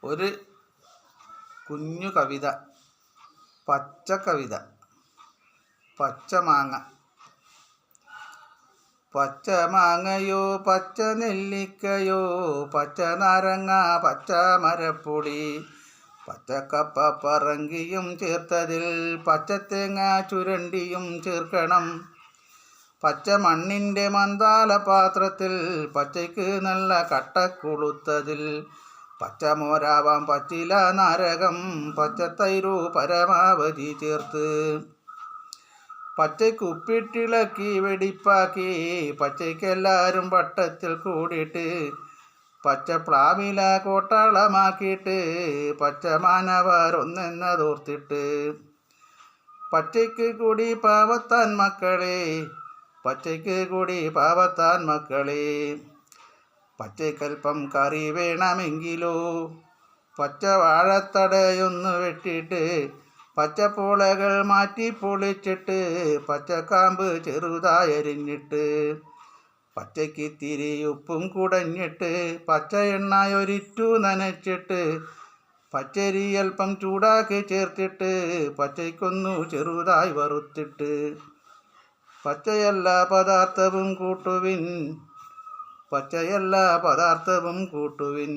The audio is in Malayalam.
ഒരു കുഞ്ഞു കവിത. പച്ചക്കവിത. പച്ചമാങ്ങ. പച്ചമാങ്ങയോ പച്ച നെല്ലിക്കയോ പച്ച നാരങ്ങ പച്ച മരപ്പൊടി പച്ചക്കപ്പ പറങ്കിയും ചേർത്തതിൽ പച്ചത്തേങ്ങ ചുരണ്ടിയും ചേർക്കണം. പച്ച മണ്ണിൻ്റെ മന്ദാല പാത്രത്തിൽ പച്ചയ്ക്ക് നല്ല കട്ടക്കൊളുത്തതിൽ പച്ചമോരാവാം പച്ചില നാരകം പച്ചത്തൈരു പരമാവധി ചേർത്ത് പച്ചയ്ക്കുപ്പിട്ടിളക്കി വെടിപ്പാക്കി പച്ചയ്ക്കെല്ലാവരും വട്ടത്തിൽ കൂടിയിട്ട് പച്ച പ്ലാവില കോട്ടാളമാക്കിയിട്ട് പച്ച മാനവരൊന്നെന്നതോർത്തിട്ട് പച്ചയ്ക്ക് കൂടി പാവത്താൻ മക്കളെ പച്ചയ്ക്ക് കൂടി പാവത്താൻ മക്കളെ പച്ചയ്ക്കൽപ്പം കറി വേണമെങ്കിലോ പച്ച വാഴത്തടയൊന്ന് വെട്ടിയിട്ട് പച്ചപ്പോളകൾ മാറ്റി പൊളിച്ചിട്ട് പച്ചക്കാമ്പ് ചെറുതായരിഞ്ഞിട്ട് പച്ചയ്ക്കിത്തിരി ഉപ്പും കുടഞ്ഞിട്ട് പച്ച എണ്ണയൊരിറ്റു നനച്ചിട്ട് പച്ചരി അല്പം ചൂടാക്കി ചേർത്തിട്ട് പച്ചയ്ക്കൊന്നു ചെറുതായി വറുത്തിട്ട് പച്ചയെല്ലാ പദാർത്ഥവും കൂട്ടുവിൻ. പച്ചയെല്ലാ പദാർത്ഥവും കൂട്ടുവിൻ.